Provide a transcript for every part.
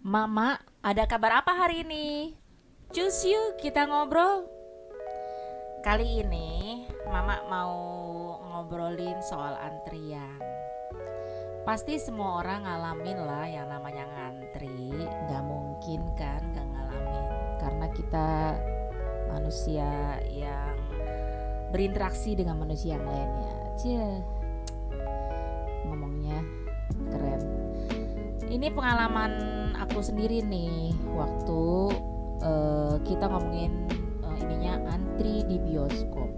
Mama, ada kabar apa hari ini? Cus yuk kita ngobrol. Kali ini Mama mau ngobrolin soal antrian. Pasti semua orang ngalamin lah yang namanya ngantri. Gak mungkin kan gak ngalamin. Karena kita manusia yang berinteraksi dengan manusia yang lainnya. Cie, ngomongnya keren. Ini pengalaman aku sendiri nih waktu kita ngomongin ininya antri di bioskop.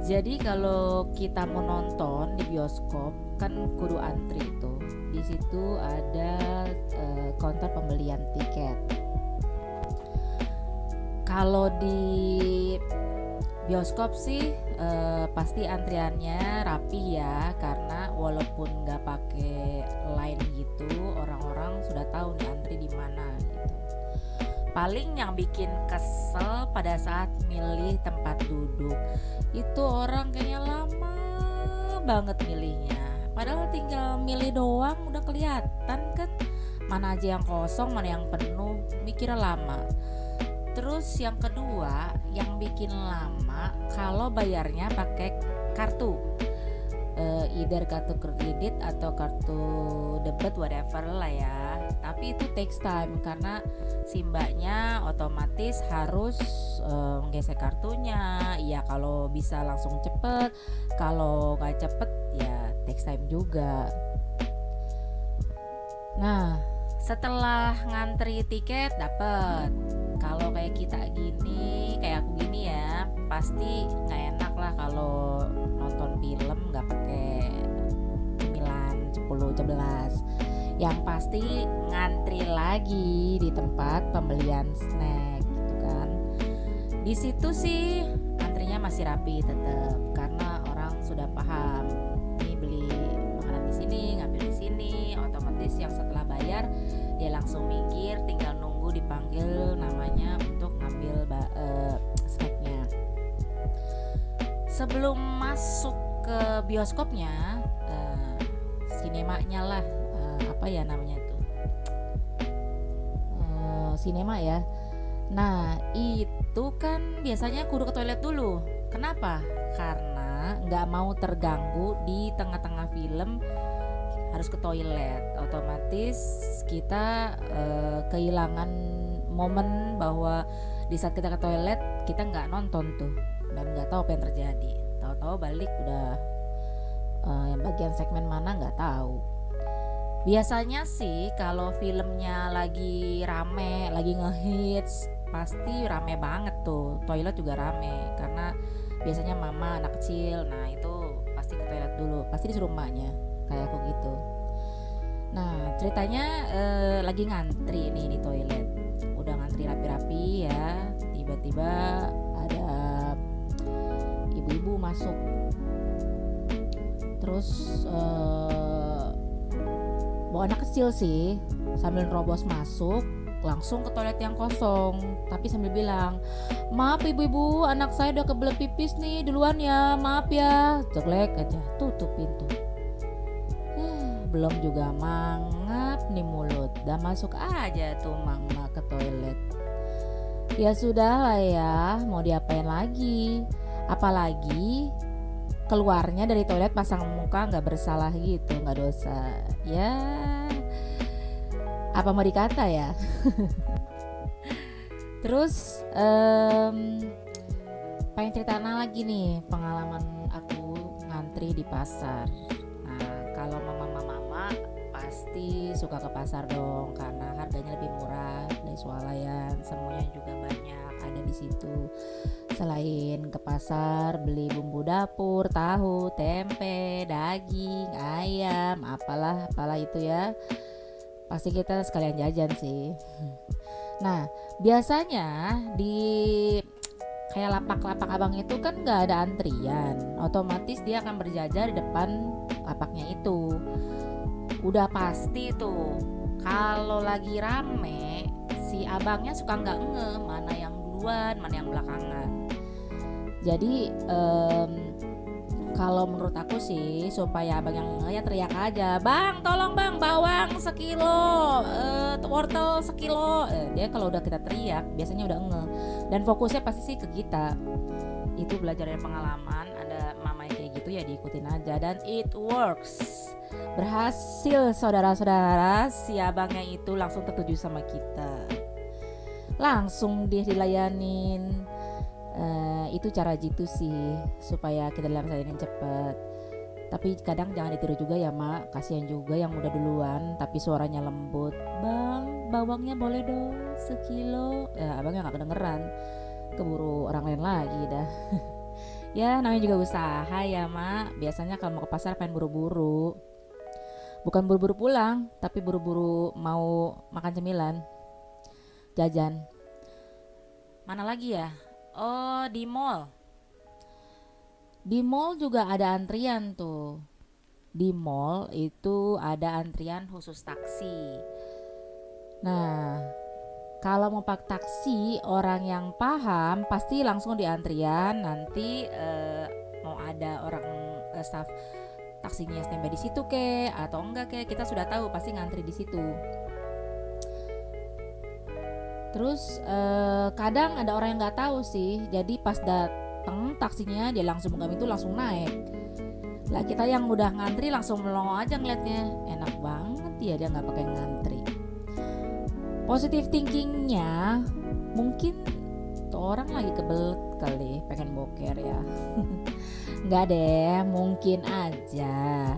Jadi kalau kita mau nonton di bioskop kan kudu antri itu. Di situ ada counter pembelian tiket. Kalau di bioskop sih pasti antriannya rapi ya, karena walaupun nggak pakai line gitu, orang-orang sudah tahu nih antri di mana gitu. Paling yang bikin kesel pada saat milih tempat duduk itu orang kayaknya lama banget milihnya. Padahal tinggal milih doang udah kelihatan kan mana aja yang kosong, mana yang penuh, mikirnya lama. Terus yang kedua yang bikin lama kalau bayarnya pakai kartu, either kartu kredit atau kartu debit whatever lah ya. Tapi itu takes time karena si mbaknya otomatis harus menggesek kartunya. Ya kalau bisa langsung cepet, kalau gak cepet ya takes time juga. Nah setelah ngantri tiket dapet, kalau kayak kita gini, kayak aku gini ya, pasti nggak enak lah kalau nonton film nggak pakai cemilan 10 11. Yang pasti ngantri lagi di tempat pembelian snack gitu kan. Di situ sih antrinya masih rapi tetap karena orang sudah paham. Nih beli makanan di sini, ngambil di sini, otomatis yang setelah bayar dia langsung minggir, tinggal nunggu dipanggil namanya untuk ngambil snacknya. Sebelum masuk ke bioskopnya, sinemanya lah, apa ya namanya tuh, sinema ya. Nah itu kan biasanya kudu ke toilet dulu. Kenapa? Karena nggak mau terganggu di tengah-tengah film harus ke toilet, otomatis kita kehilangan momen bahwa di saat kita ke toilet kita nggak nonton tuh dan nggak tahu apa yang terjadi. Tahu-tahu balik udah yang bagian segmen mana nggak tahu. Biasanya sih kalau filmnya lagi rame, lagi ngehits, pasti rame banget tuh. Toilet juga rame karena biasanya mama, anak kecil, nah itu pasti ke toilet dulu, pasti disuruh emaknya. Kayak aku gitu. Nah ceritanya lagi ngantri nih di toilet, udah ngantri rapi-rapi ya, tiba-tiba ada ibu-ibu masuk, terus bawa anak kecil sih, sambil nerobos masuk langsung ke toilet yang kosong, tapi sambil bilang, maaf ibu-ibu, anak saya udah kebelet pipis nih, duluan ya, maaf ya. Jelek aja, tutup pintu. Belum juga mangap nih mulut, dah masuk aja tuh mama ke toilet. Ya sudah lah ya, mau diapain lagi, apalagi keluarnya dari toilet pasang muka nggak bersalah gitu, nggak dosa ya, apa mau dikata ya. Terus pengen cerita lagi nih pengalaman aku ngantri di pasar. Kalau mama-mama pasti suka ke pasar dong karena harganya lebih murah dari swalayan, semuanya juga banyak ada di situ. Selain ke pasar beli bumbu dapur, tahu, tempe, daging, ayam, apalah itu ya, pasti kita sekalian jajan sih. Nah biasanya di kayak lapak-lapak abang itu kan nggak ada antrian, otomatis dia akan berjajar di depan lapaknya itu. Udah pasti tuh kalau lagi rame si abangnya suka nggak ngeh mana yang duluan mana yang belakangan. Jadi kalau menurut aku sih supaya abang yang ngeh ya teriak aja, bang tolong bang bawang sekilo, wortel sekilo. Dia kalau udah kita teriak biasanya udah dan fokusnya pasti sih ke kita. Itu belajar dari pengalaman, ada mama yang kayak gitu ya diikutin aja dan it works. Berhasil saudara-saudara, si abangnya itu langsung tertuju sama kita. Langsung dia dilayanin. Itu cara jitu sih supaya kita dilayanin cepet. Tapi kadang jangan ditiru juga ya mak, kasihan juga yang udah duluan tapi suaranya lembut. Bang, bawangnya boleh dong sekilo. Abangnya gak kedengeran, keburu orang lain lagi dah. Ya namanya juga usaha ya mak. Biasanya kalau mau ke pasar pengen buru-buru. Bukan buru-buru pulang, tapi buru-buru mau makan cemilan, jajan. Mana lagi ya? Oh, di mall. Di mall juga ada antrian tuh. Di mall itu ada antrian khusus taksi. Nah, kalau mau pakai taksi, orang yang paham pasti langsung di antrian. Nanti mau ada orang staff taksinya standby di situ ke atau enggak ke, kita sudah tahu pasti ngantri di situ. Terus kadang ada orang yang nggak tahu sih, jadi pas taksinya dia langsung buka pintu langsung naik. Lah kita yang udah ngantri langsung melongo aja ngeliatnya, enak banget ya dia nggak pakai ngantri. Positive thinkingnya mungkin tuh orang lagi kebelet kali pengen boker ya. Nggak deh, mungkin aja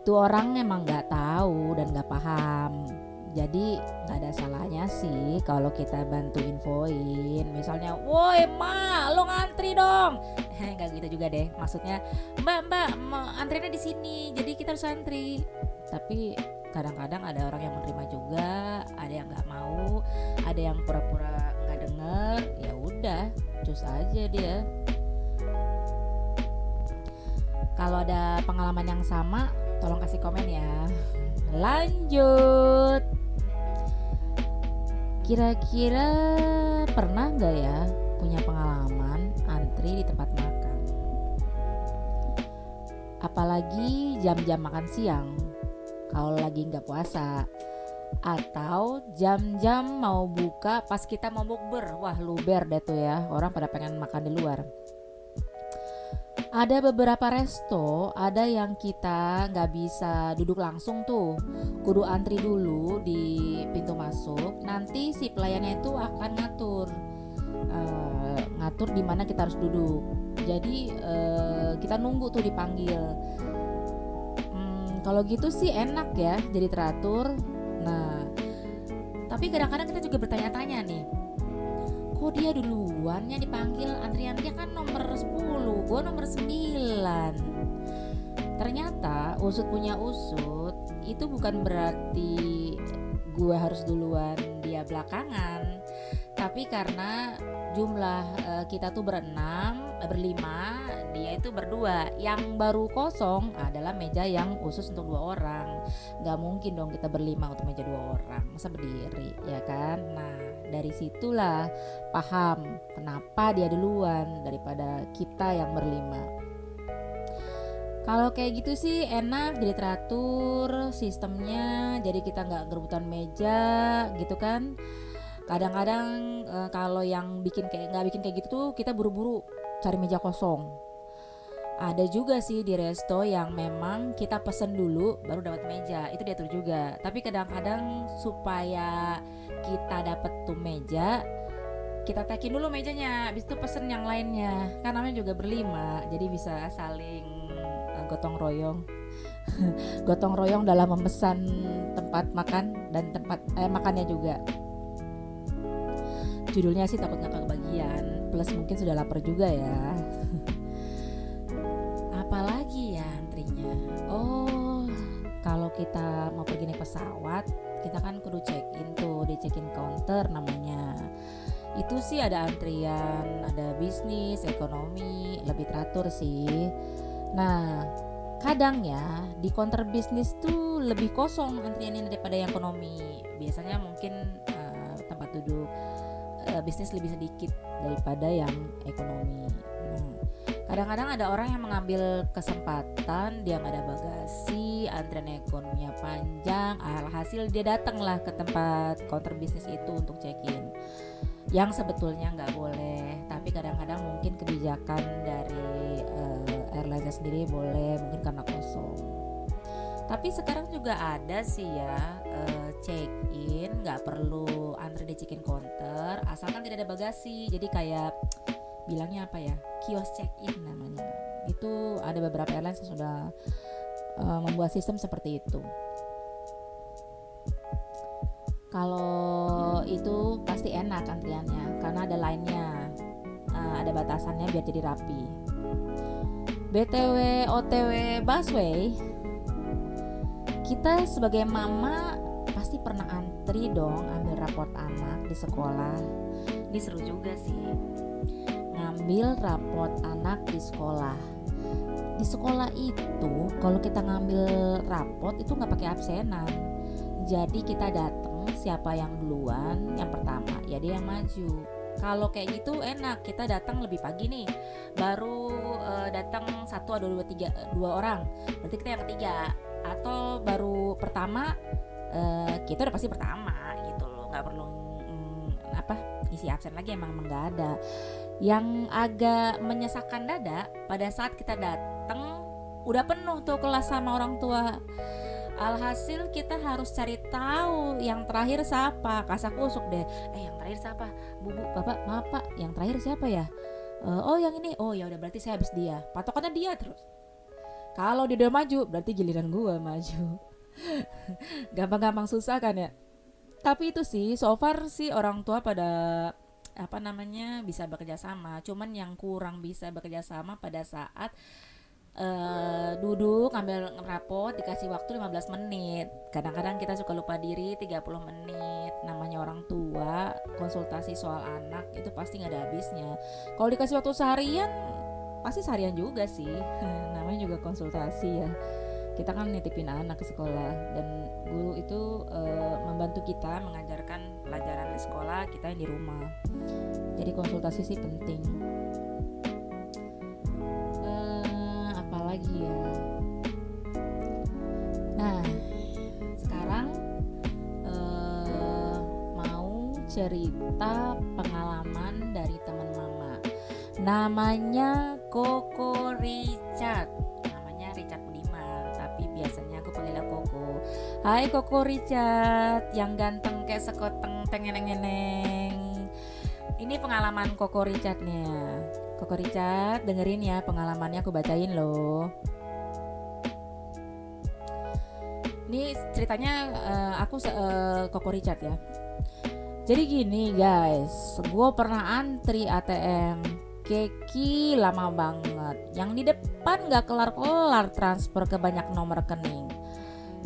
tuh orang emang nggak tahu dan nggak paham. Jadi gak ada salahnya sih kalau kita bantu infoin. Misalnya, woi ma, lo ngantri dong. Gak gitu juga deh. Maksudnya, mbak, antrinya di sini. Jadi kita harus antri. Tapi kadang-kadang ada orang yang menerima juga, ada yang nggak mau, ada yang pura-pura nggak denger. Ya udah, cus aja dia. Kalau ada pengalaman yang sama, tolong kasih komen ya. Lanjut. Kira-kira pernah gak ya punya pengalaman antri di tempat makan? Apalagi jam-jam makan siang kalau lagi gak puasa, atau jam-jam mau buka pas kita mau bukber. Wah luber deh tuh ya, orang pada pengen makan di luar. Ada beberapa resto, ada yang kita gak bisa duduk langsung tuh, kudu antri dulu di pintu masuk. Nanti si pelayannya itu akan ngatur di mana kita harus duduk. Jadi kita nunggu tuh dipanggil. Kalau gitu sih enak ya, jadi teratur. Nah, tapi kadang-kadang kita juga bertanya-tanya nih, kok dia duluan yang dipanggil, antriannya kan nomor 10, gue nomor 9. Ternyata usut punya usut, itu bukan berarti gue harus duluan dia belakangan. Tapi karena jumlah kita tuh berlima, dia itu berdua. Yang baru kosong adalah meja yang khusus untuk 2 orang. Gak mungkin dong kita berlima untuk meja 2 orang, masa berdiri ya kan. Nah dari situlah paham kenapa dia duluan daripada kita yang berlima. Kalau kayak gitu sih enak, jadi teratur sistemnya, jadi kita gak gerebutan meja gitu kan. Kadang-kadang kalau yang nggak bikin kayak gitu tuh kita buru-buru cari meja kosong. Ada juga sih di resto yang memang kita pesen dulu baru dapat meja, itu diatur juga. Tapi kadang-kadang supaya kita dapat tuh meja, kita tekin dulu mejanya, habis itu pesen yang lainnya. Kan namanya juga berlima, jadi bisa saling gotong royong. Gotong royong dalam memesan tempat makan dan tempat makannya juga. Judulnya sih takut gak kebagian, plus mungkin sudah lapar juga ya. Apalagi ya antrinya. Oh, kalau kita mau pergi naik pesawat, kita kan kudu check-in tuh, di check-in counter namanya. Itu sih ada antrian, ada bisnis, ekonomi, lebih teratur sih. Nah, kadang ya di counter bisnis tuh lebih kosong antriannya daripada yang ekonomi. Biasanya mungkin tempat duduk bisnis lebih sedikit daripada yang ekonomi. Kadang-kadang ada orang yang mengambil kesempatan, dia nggak ada bagasi, antrian ekonominya panjang, alhasil dia datanglah ke tempat counter bisnis itu untuk check-in, yang sebetulnya nggak boleh. Tapi kadang-kadang mungkin kebijakan dari airline sendiri boleh, mungkin karena kosong. Tapi sekarang juga ada sih ya, check-in nggak perlu antri di check-in counter asalkan tidak ada bagasi. Jadi kayak bilangnya apa ya, kios check-in namanya. Itu ada beberapa airlines yang sudah membuat sistem seperti itu. Kalau itu pasti enak antriannya karena ada line-nya, ada batasannya biar jadi rapi. BTW OTW busway, kita sebagai mama pasti pernah antri dong ambil raport anak di sekolah. Ini seru juga sih, ngambil raport anak di sekolah. Di sekolah itu kalau kita ngambil raport itu nggak pakai absenan. Jadi kita datang, siapa yang duluan, yang pertama ya dia yang maju. Kalau kayak gitu enak, kita datang lebih pagi nih, baru datang 1 atau 2 orang, berarti kita yang ketiga. Atau baru pertama, kita udah pasti pertama gitu loh, nggak perlu isi absen lagi, emang nggak ada. Yang agak menyesakan dada pada saat kita datang udah penuh tuh kelas sama orang tua. Alhasil kita harus cari tahu yang terakhir siapa, kasak kusuk deh. Yang terakhir siapa? Bu, bapak, maaf pak, yang terakhir siapa ya? Oh yang ini, oh ya udah berarti saya habis dia. Patokannya dia terus. Kalau dia udah maju, berarti giliran gua maju. Gampang-gampang susah kan ya. Tapi itu sih, so far sih orang tua pada bisa bekerja sama. Cuman yang kurang bisa bekerja sama pada saat duduk ambil rapot dikasih waktu 15 menit. Kadang-kadang kita suka lupa diri 30 menit. Namanya orang tua, konsultasi soal anak itu pasti gak ada habisnya. Kalau dikasih waktu seharian, pasti seharian juga sih. Namanya juga konsultasi ya. Kita kan nitipin anak ke sekolah, dan guru itu membantu kita mengajarkan pelajaran di sekolah, kita yang di rumah. Jadi konsultasi sih penting. Apalagi ya. Nah, sekarang mau cerita pengalaman dari teman mama. Namanya Koko Richard. Namanya Richard Budiman, tapi biasanya aku panggilnya Koko. Hai Koko Richard, yang ganteng kayak sekoteng tengeneng-neneng. Ini pengalaman Koko Richard nih ya. Koko Richard, dengerin ya pengalamannya, aku bacain loh. Ini ceritanya Koko Richard ya. Jadi gini guys, gue pernah antri ATM, keki lama banget. Yang di depan gak kelar-kelar transfer ke banyak nomor rekening.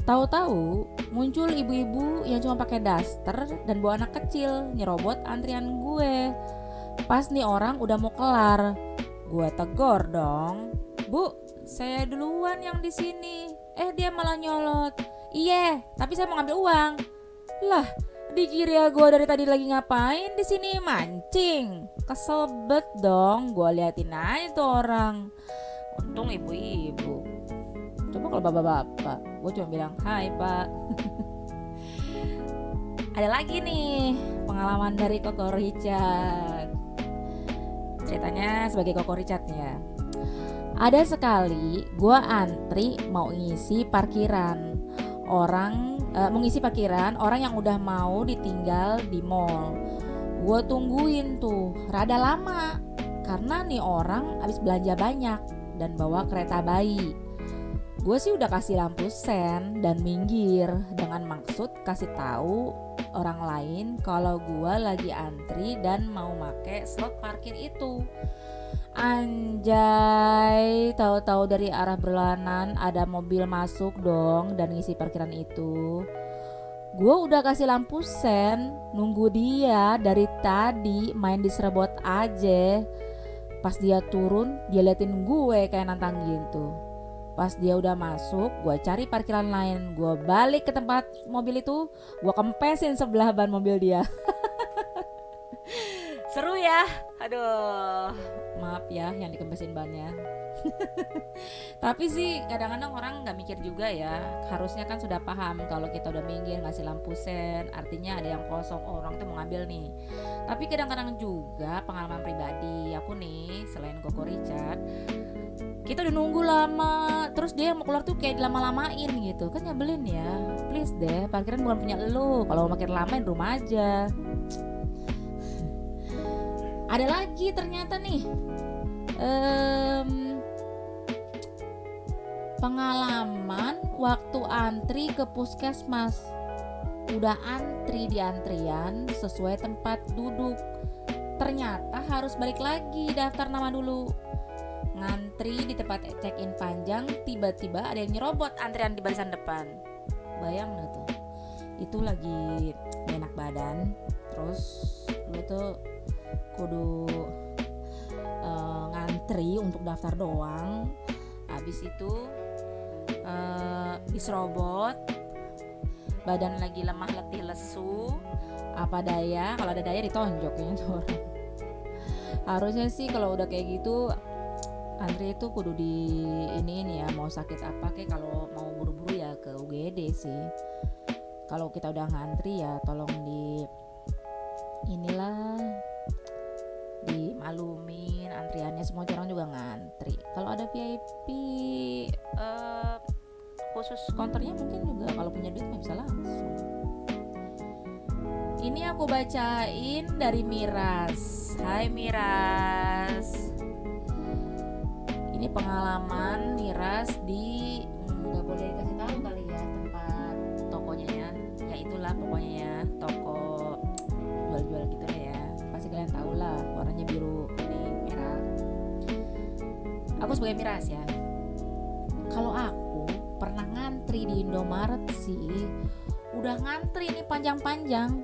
Tahu-tahu muncul ibu-ibu yang cuma pakai daster dan bawa anak kecil nyerobot antrian gue. Pas nih orang udah mau kelar, gue tegur dong, Bu, saya duluan yang di sini. Dia malah nyolot. Iya, tapi saya mau ngambil uang. Lah, dikira gue dari tadi lagi ngapain di sini, mancing. Kesel bet dong, gue liatin aja tuh orang. Untung ibu-ibu. Coba kalau bapak-bapak, gue cuma bilang, hai pak. Ada lagi nih pengalaman dari Koko Richard. Ceritanya sebagai Koko Richard ya. Ada sekali gue antri mau ngisi parkiran orang yang udah mau ditinggal di mall. Gue tungguin tuh rada lama karena nih orang habis belanja banyak dan bawa kereta bayi. Gue sih udah kasih lampu sen dan minggir dengan maksud kasih tahu orang lain kalau gue lagi antri dan mau make slot parkir itu. Anjay, tahu-tahu dari arah berlawanan ada mobil masuk dong dan ngisi parkiran itu. Gue udah kasih lampu sen, nunggu dia dari tadi main diserobot aja. Pas dia turun, dia liatin gue kayak nantang gitu. Pas dia udah masuk, gue cari parkiran lain. Gue balik ke tempat mobil itu, gue kempesin sebelah ban mobil dia. ya. Aduh, maaf ya yang dikempesin bannya. Tapi sih kadang-kadang orang nggak mikir juga ya. Harusnya kan sudah paham kalau kita udah minggir ngasih lampu sen, artinya ada yang kosong, orang tuh mau ngambil nih. Tapi kadang-kadang juga pengalaman pribadi aku nih, selain Koko Richard, kita udah nunggu lama, terus dia yang mau keluar tuh kayak dilama-lamain gitu, kan nyebelin ya. Please deh, parkiran bukan punya lo, kalau mau makin lamain rumah aja. Ada lagi ternyata nih, pengalaman waktu antri ke puskesmas. Udah antri di antrian sesuai tempat duduk, ternyata harus balik lagi daftar nama dulu. Ngantri di tempat check-in panjang, tiba-tiba ada yang nyerobot antrian di barisan depan. Bayang gak tuh, itu lagi gak enak badan, terus lu tuh kudu ngantri untuk daftar doang. Habis itu diserobot, badan lagi lemah letih lesu, apa daya, kalau ada daya ditonjok ya tuh orang. Harusnya sih kalau udah kayak gitu antri itu kudu di ini ya, mau sakit apa kayak, kalau mau buru-buru ya ke UGD sih. Kalau kita udah ngantri ya tolong di inilah dimaklumin antriannya, semua orang juga ngantri. Kalau ada VIP khusus counternya mungkin juga kalau punya duit bisa langsung. Ini aku bacain dari Miras. Hai Miras. Ini pengalaman Miras di nggak boleh dikasih tahu kali ya tempat tokonya ya. Ya itulah pokoknya ya, toko jual-jual gitu ya. Pasti kalian tahu lah, warnanya biru kuning merah. Aku sebagai Miras ya. Kalau aku pernah ngantri di Indomaret sih, udah ngantri nih panjang-panjang.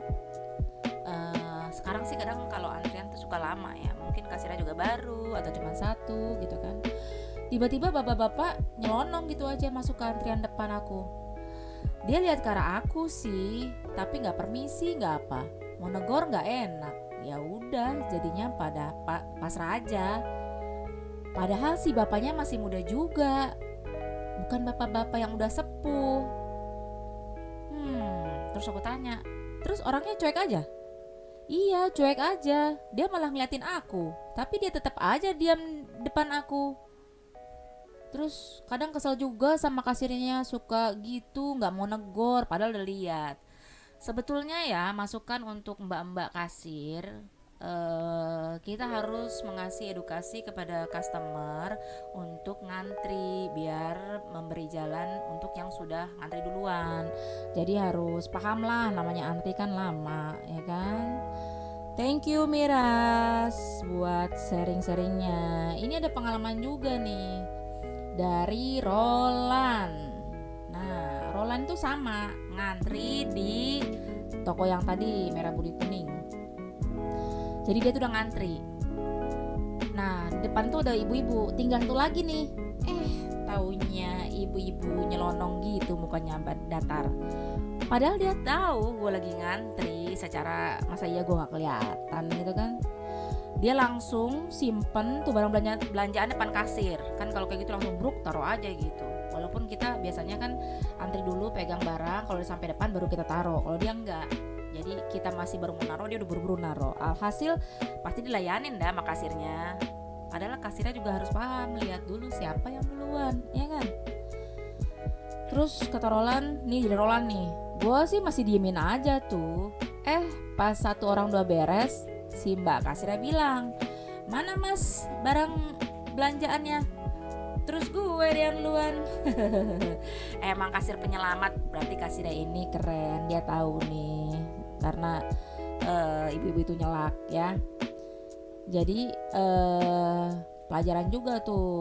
Sekarang sih kadang kalau antrian tuh suka lama ya, mungkin kasirnya juga baru atau cuma satu gitu kan. Tiba-tiba bapak-bapak nyelonong gitu aja masuk ke antrian depan aku. Dia lihat ke arah aku sih, tapi nggak permisi, nggak apa, mau negor nggak enak. Ya udah, jadinya pada pasrah aja. Padahal si bapaknya masih muda juga, bukan bapak-bapak yang udah sepuh. Terus aku tanya, terus orangnya cuek aja? Iya, cuek aja. Dia malah ngeliatin aku, tapi dia tetap aja diam depan aku. Terus kadang kesel juga sama kasirnya, suka gitu nggak mau negor padahal udah lihat. Sebetulnya ya masukan untuk mbak-mbak kasir, kita harus mengasih edukasi kepada customer untuk ngantri biar memberi jalan untuk yang sudah ngantri duluan. Jadi harus paham lah, namanya antri kan lama ya kan. Thank you Miras buat sharing-sharingnya. Ini ada pengalaman juga nih dari Roland. Nah, Roland tuh sama ngantri di toko yang tadi merah putih kuning. Jadi dia tuh udah ngantri. Nah, di depan tuh ada ibu-ibu, tinggal satu lagi nih. Taunya ibu-ibu nyelonong gitu, mukanya datar. Padahal dia tahu gue lagi ngantri, secara masa iya gue gak kelihatan gitu kan. Dia langsung simpen tuh barang belanjaan depan kasir. Kan kalau kayak gitu langsung bruk taruh aja gitu. Walaupun kita biasanya kan antri dulu pegang barang, kalau udah sampai depan baru kita taruh. Kalau dia enggak. Jadi kita masih baru mau naruh, dia udah buru-buru naruh. Alhasil pasti dilayanin dah sama kasirnya. Padahal kasirnya juga harus paham, lihat dulu siapa yang duluan, ya kan? Terus kata Roland, nih jadi Roland nih, gue sih masih diemin aja tuh. Pas satu orang udah beres, si mbak kasirnya bilang, mana mas barang belanjaannya? Terus gue yang duluan. Emang kasir penyelamat, berarti kasirnya ini keren, dia tahu nih, karena ibu-ibu itu nyelak ya. Jadi pelajaran juga tuh.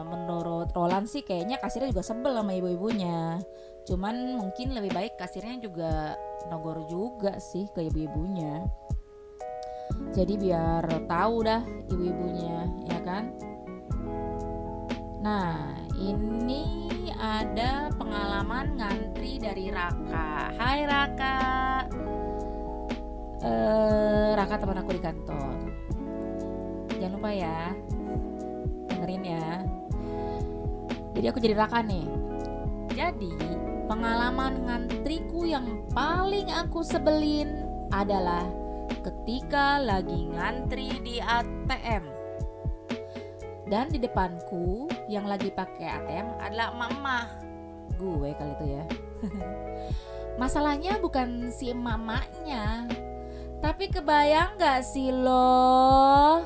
Menurut Roland sih kayaknya kasirnya juga sebel sama ibu-ibunya. Cuman mungkin lebih baik kasirnya juga negor juga sih ke ibu-ibunya. Jadi biar tahu dah ibu-ibunya, ya kan? Nah, ini ada pengalaman ngantri dari Raka. Hai Raka. Raka teman aku di kantor. Jangan lupa ya, dengerin ya. Jadi aku jadi Raka nih. Jadi pengalaman ngantriku yang paling aku sebelin adalah ketika lagi ngantri di ATM. Dan di depanku yang lagi pakai ATM adalah emak-emak. Gue kali itu ya. Masalahnya bukan si emak-emaknya, tapi kebayang gak sih lo,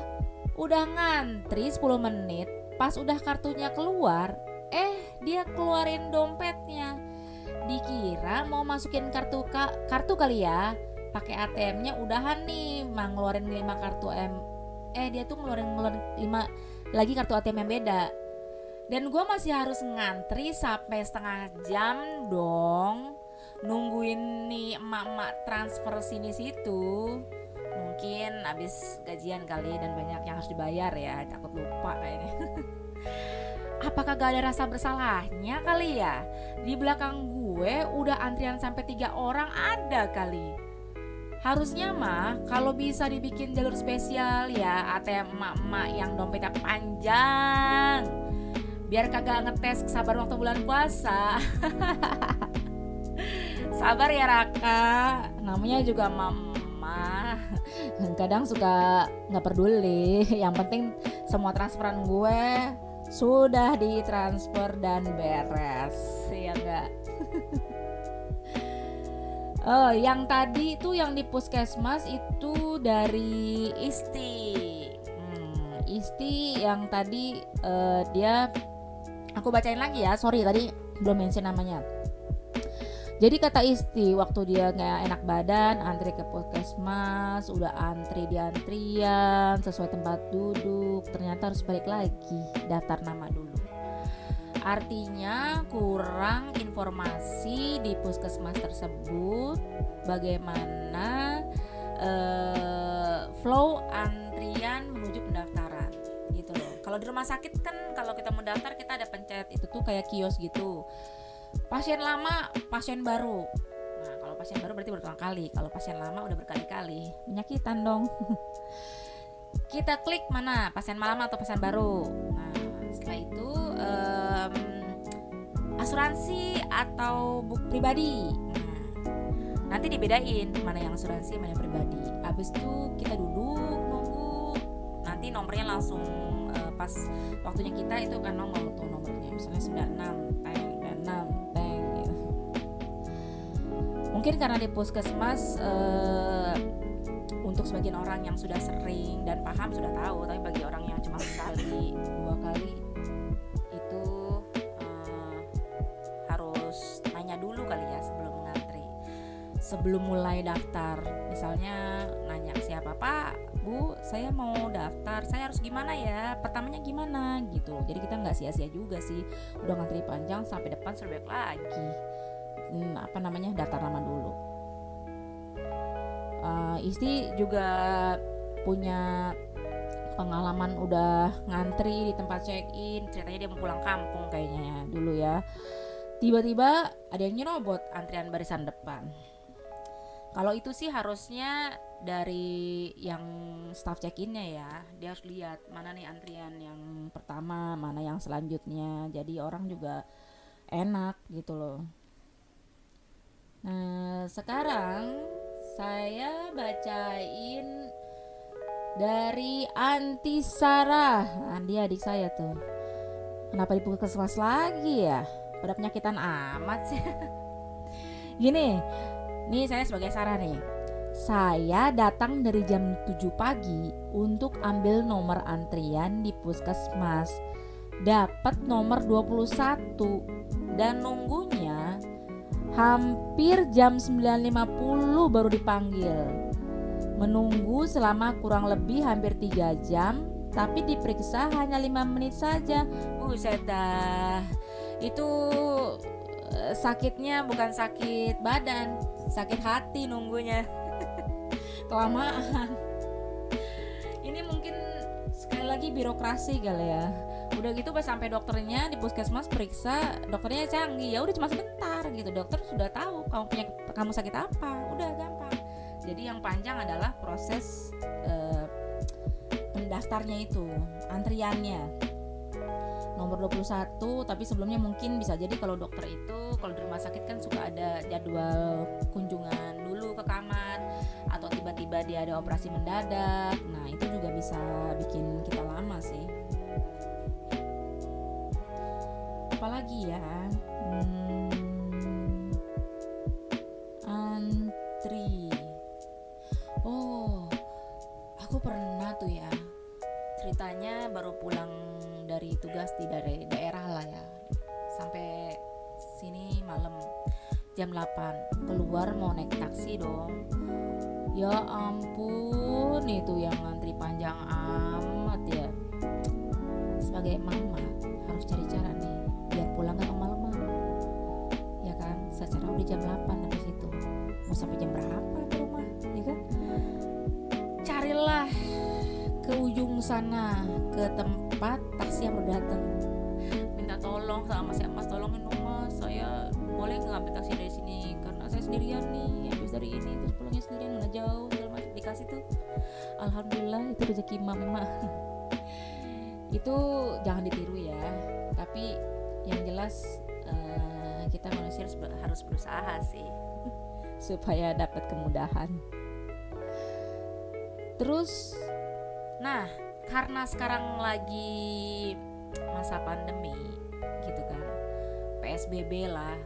udah ngantri 10 menit, pas udah kartunya keluar, dia keluarin dompetnya. Dikira mau masukin kartu kali ya, pakai ATM-nya udahan nih, mau ngeluarin 5 kartu dia tuh ngeluarin 5 lagi kartu ATM yang beda. Dan gue masih harus ngantri sampai setengah jam dong, nungguin nih emak-emak transfer sini situ. Mungkin abis gajian kali dan banyak yang harus dibayar ya, takut lupa kayaknya. Apakah gak ada rasa bersalahnya kali ya? Di belakang gue udah antrian sampai 3 orang ada kali. Harusnya mah kalau bisa dibikin jalur spesial ya, ATM emak-emak yang dompetnya panjang, biar kagak ngetes sabar waktu bulan puasa. Sabar ya Raka, namanya juga mama. Kadang suka gak peduli, yang penting semua transferan gue sudah ditransfer dan beres, ya enggak? Yang tadi itu yang di puskesmas itu dari Isti yang tadi dia, aku bacain lagi ya, sorry tadi belum mention namanya. Jadi kata Isti, waktu dia gak enak badan, antri ke puskesmas, udah antri di antrian sesuai tempat duduk, ternyata harus balik lagi daftar nama dulu. Artinya kurang informasi di puskesmas tersebut bagaimana flow antrian menuju pendaftaran gitu loh. Kalau di rumah sakit kan kalau kita mau daftar kita ada pencet itu tuh kayak kios gitu. Pasien lama, pasien baru. Nah, kalau pasien baru berarti berulang kali. Kalau pasien lama udah berkali-kali. Penyakitan dong. Kita klik mana, pasien lama atau pasien baru. Nah, setelah itu asuransi atau buku pribadi. Nah, nanti dibedain mana yang asuransi, mana yang pribadi. Habis itu kita duduk nunggu. Nanti nomornya langsung pas waktunya kita itu kan nongol tuh nomornya. Misalnya 96 gitu. Mungkin karena di puskesmas untuk sebagian orang yang sudah sering dan paham sudah tahu, tapi bagi orang yang cuma sekali 2 kali itu harus nanya dulu kali ya sebelum ngantri, sebelum mulai daftar. Misalnya nanya ke siapa, Pak, Bu, saya mau daftar, saya harus gimana ya, pertamanya gimana gitu. Jadi kita nggak sia-sia juga sih, udah ngantri panjang sampai depan suruh balik lagi daftar nama dulu. Isti juga punya pengalaman udah ngantri di tempat check-in. Ceritanya dia mau pulang kampung kayaknya ya dulu ya. Tiba-tiba ada yang nyerobot antrian barisan depan. Kalau itu sih harusnya dari yang staff check-innya ya, dia harus lihat mana nih antrian yang pertama, mana yang selanjutnya. Jadi orang juga enak gitu loh. Nah, sekarang saya bacain dari Anti Sarah. Dia adik saya tuh. Kenapa di puskesmas lagi ya? Pada penyakitan amat sih. Gini, nih saya sebagai Sarah nih. Saya datang dari jam 7 pagi untuk ambil nomor antrian di puskesmas. Dapat nomor 21 dan nunggunya hampir jam 9.50 baru dipanggil. Menunggu selama kurang lebih hampir 3 jam, tapi diperiksa hanya 5 menit saja. Buset dah. Itu sakitnya bukan sakit badan, sakit hati nunggunya. Kelamaan. Ini mungkin sekali lagi birokrasi kali ya. Udah gitu pas sampai dokternya di puskesmas periksa, dokternya canggih, ya udah cuma sebentar gitu, dokter sudah tahu kamu sakit apa, udah gampang. Jadi yang panjang adalah proses pendaftarnya itu, antriannya. Nomor 21, tapi sebelumnya mungkin bisa jadi kalau dokter itu, kalau di rumah sakit kan suka ada jadwal kunjungan dulu ke kamar, atau tiba-tiba dia ada operasi mendadak. Nah itu juga bisa bikin kita lama sih. Apalagi ya, antri. Oh, aku pernah tuh ya, ceritanya baru pulang dari tugas di daerah lah ya, sampai sini malam jam 8, keluar mau naik taksi dong. Ya ampun, itu yang ngantri panjang amat ya. Sebagai mama harus cari cara nih biar pulang gak kemalaman, ya kan? Secara udah jam 8 dari situ, mau sampai jam berapa di rumah, ya kan? Carilah ke ujung sana, ke tempat taksi yang udah datang, minta tolong sama Mas, tolongin dong Mas, saya boleh nggak ambil taksi dari sini karena saya sendirian nih, habis dari ini terus pulangnya sendirian, mana jauh segala macam. Dikasih tuh, alhamdulillah itu rezeki mama. Itu jangan ditiru ya, tapi yang jelas kita manusia harus berusaha sih supaya dapat kemudahan. Terus nah, karena sekarang lagi masa pandemi gitu kan, PSBB lah.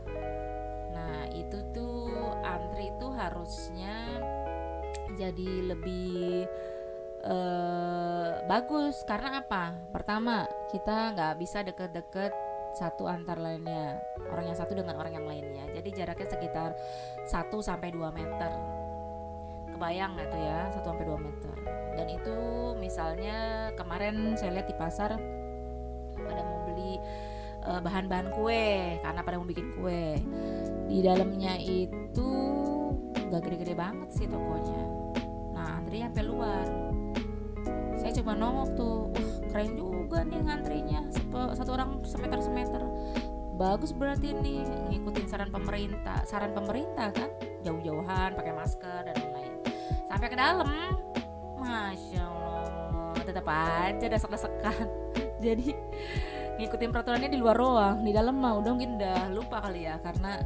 Nah itu tuh antri itu harusnya jadi lebih bagus. Karena apa? Pertama, kita gak bisa deket-deket satu antar lainnya, orang yang satu dengan orang yang lainnya. Jadi jaraknya sekitar 1-2 meter. Kebayang gak tuh ya, 1-2 meter. Dan itu misalnya kemarin saya lihat di pasar pada mau beli bahan-bahan kue, karena pada mau bikin kue. Di dalamnya itu gak gede-gede banget sih tokonya. Nah antrinya sampai luar. Saya coba nongok tuh, wah keren juga nih ngantrinya, satu orang semeter. Bagus berarti nih, ngikutin saran pemerintah kan, jauh-jauhan, pakai masker dan lain-lain. Sampai ke dalam, masya Allah, tetap aja desek-desekan. Jadi ngikutin peraturannya di luar doang, di dalam mah udah mungkin udah lupa kali ya, karena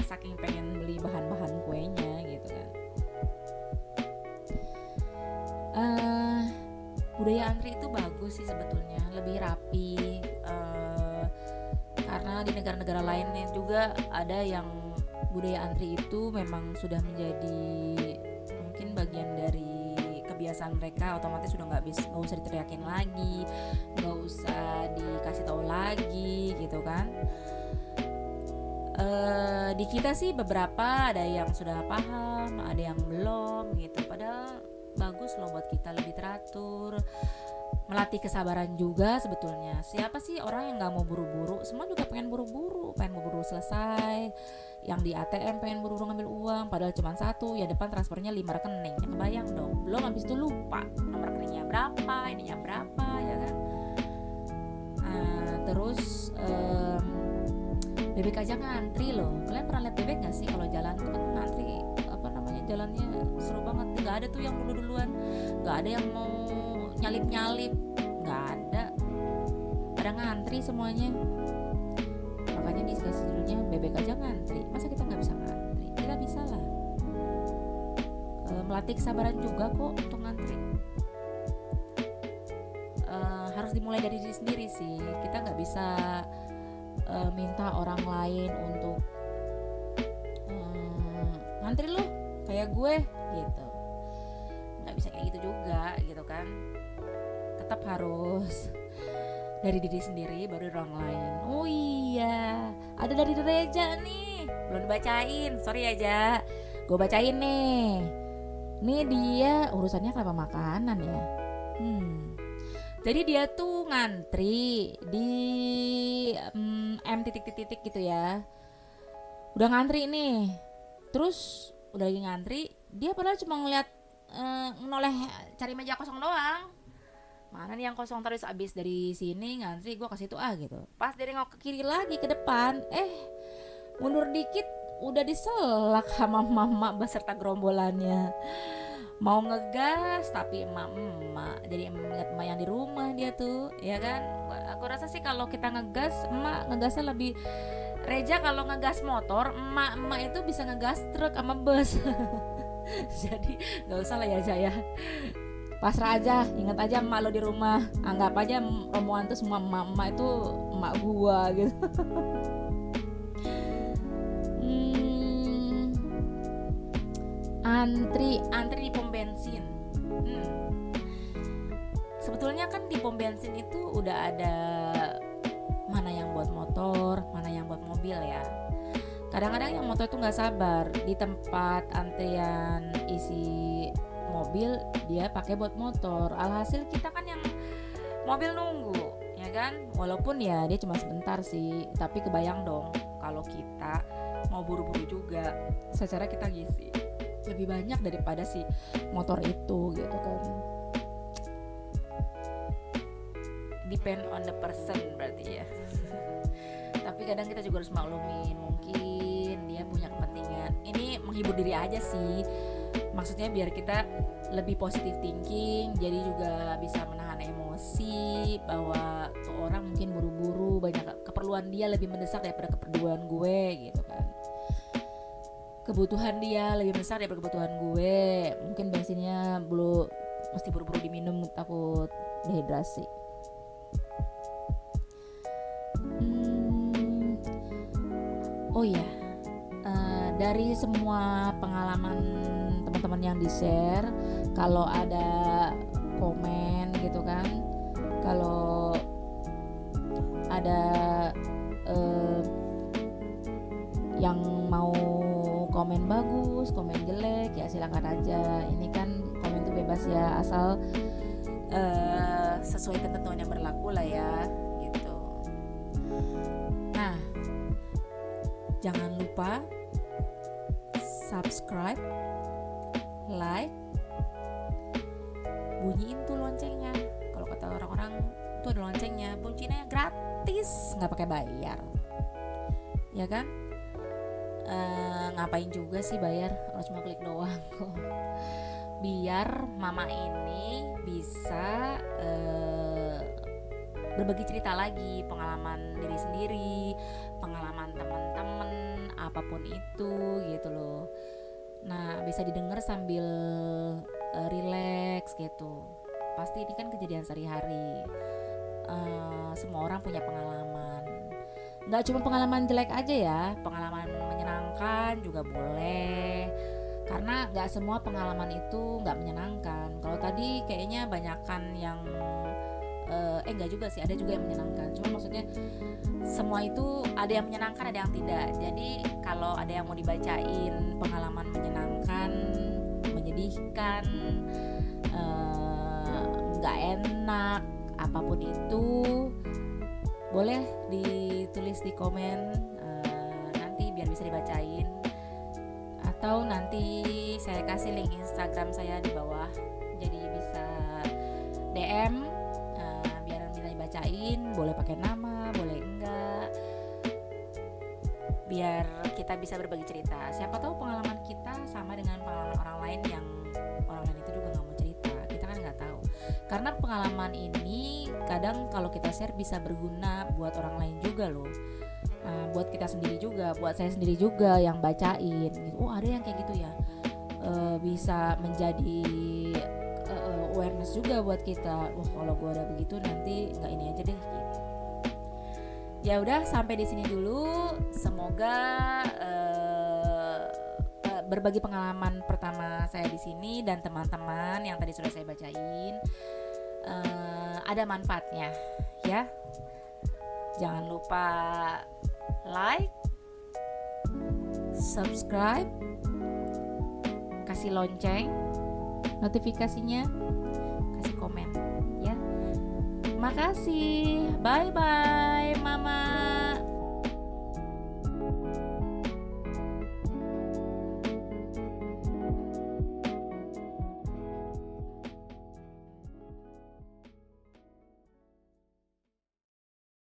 saking pengen beli bahan-bahan kuenya gitu kan. Budaya antri itu bagus sih sebetulnya, lebih rapi, karena di negara-negara lainnya juga ada yang budaya antri itu memang sudah menjadi mungkin bagian dari kebiasaan mereka, otomatis sudah nggak usah diteriakin lagi, nggak usah dikasih tahu lagi gitu kan. Di kita sih beberapa ada yang sudah paham, ada yang belum gitu. Padahal bagus loh buat kita lebih teratur, melatih kesabaran juga sebetulnya. Siapa sih orang yang nggak mau buru-buru? Semua juga pengen buru-buru selesai. Yang di ATM pengen buru-buru ngambil uang, padahal cuma satu, ya depan transfernya 5 rekening. Ya kebayang dong. Belum habis itu lupa nomor rekeningnya berapa, ininya berapa, ya kan. Terus bebek aja ngantri loh. Kalian pernah lihat bebek nggak sih kalau jalan tuh kan ngantri, jalannya seru banget. Nggak ada tuh yang duluan, nggak ada yang mau nyalip, nggak ada, pada ngantri semuanya. Makanya dikasih judulnya bebek aja ngantri. Masa kita nggak bisa ngantri? Kita bisa lah. Melatih kesabaran juga kok untuk ngantri. Harus dimulai dari diri sendiri sih. Kita nggak bisa minta orang lain untuk ngantri loh kayak gue gitu. Nggak bisa kayak gitu juga gitu kan. Tetap harus dari diri sendiri baru orang lain. Oh iya, ada dari Reja nih, belum dibacain, sorry aja, gue bacain nih. Nih dia urusannya kenapa makanan ya. Jadi dia tuh ngantri di M titik-titik gitu ya. Udah ngantri nih, terus udah lagi ngantri, dia padahal cuma ngeliat noleh cari meja kosong doang. Mana nih yang kosong, terus abis dari sini ngantri gue kasih itu gitu. Pas dia nengok ke kiri lagi ke depan, mundur dikit udah diselak sama mama beserta gerombolannya. Mau ngegas tapi emak-emak, jadi ingat emak yang di rumah dia tuh, ya kan. Aku rasa sih kalau kita ngegas, emak ngegasnya lebih reja. Kalau ngegas motor, emak-emak itu bisa ngegas truk sama bus. Jadi nggak usah lah ya Jaya, pasrah aja, ingat aja emak lo di rumah, anggap aja rombongan tuh semua emak-emak itu emak gua gitu. Antri di pom bensin. Sebetulnya kan di pom bensin itu udah ada mana yang buat motor, mana yang buat mobil ya. Kadang-kadang yang motor itu nggak sabar, di tempat antrian isi mobil dia pakai buat motor. Alhasil kita kan yang mobil nunggu, ya kan. Walaupun ya dia cuma sebentar sih, tapi kebayang dong kalau kita mau buru-buru juga, secara kita ngisi lebih banyak daripada si motor itu gitu kan. Depend on the person berarti ya. Tapi kadang kita juga harus maklumin, mungkin dia punya kepentingan. Ini menghibur diri aja sih, maksudnya biar kita lebih positive thinking, jadi juga bisa menahan emosi bahwa tuh orang mungkin buru-buru, banyak keperluan dia lebih mendesak daripada keperluan gue gitu kan. Kebutuhan dia lebih besar daripada kebutuhan gue. Mungkin bensinnya mesti buru-buru diminum, takut dehidrasi. Oh iya, dari semua pengalaman teman-teman yang di-share, kalau ada komen gitu kan, kalau ada yang mau komen bagus, komen jelek, ya silakan aja. Ini kan komen tuh bebas ya, asal sesuai ketentuan yang berlaku lah ya, gitu. Nah, jangan lupa subscribe, like, bunyiin tuh loncengnya. Kalau kata orang-orang tuh ada loncengnya, bunyinya gratis, nggak pakai bayar, ya kan? Ngapain juga sih bayar, harus cuma klik doang kok. Biar mama ini bisa berbagi cerita lagi, pengalaman diri sendiri, pengalaman teman-teman, apapun itu gitu loh. Nah, bisa didengar sambil relax gitu. Pasti ini kan kejadian sehari-hari. Semua orang punya pengalaman. Nggak cuma pengalaman jelek aja ya, pengalaman menyenangkan juga boleh. Karena nggak semua pengalaman itu nggak menyenangkan. Kalau tadi kayaknya banyakan yang enggak juga sih, ada juga yang menyenangkan. Cuma maksudnya semua itu ada yang menyenangkan, ada yang tidak. Jadi kalau ada yang mau dibacain pengalaman menyenangkan, menyedihkan, nggak enak, apapun itu boleh ditulis di komen, nanti biar bisa dibacain. Atau nanti saya kasih link Instagram saya di bawah, jadi bisa DM, biar minta dibacain. Boleh pakai nama, boleh enggak, biar kita bisa berbagi cerita. Siapa tahu pengalaman kita sama dengan pengalaman orang lain yang orang lain itu juga nggak mau cerita. Kita kan nggak tahu. Karena pengalaman ini kadang kalau kita share bisa berguna buat orang lain juga loh. Buat kita sendiri juga, buat saya sendiri juga yang bacain gitu. Oh, ada yang kayak gitu ya. Bisa menjadi awareness juga buat kita. Wah, kalau gue ada begitu nanti nggak ini aja deh gitu. Ya udah, sampai di sini dulu. Semoga berbagi pengalaman pertama saya di sini dan teman-teman yang tadi sudah saya bacain ada manfaatnya ya. Jangan lupa like, subscribe, kasih lonceng notifikasinya, kasih komen ya. Makasih, bye bye mama.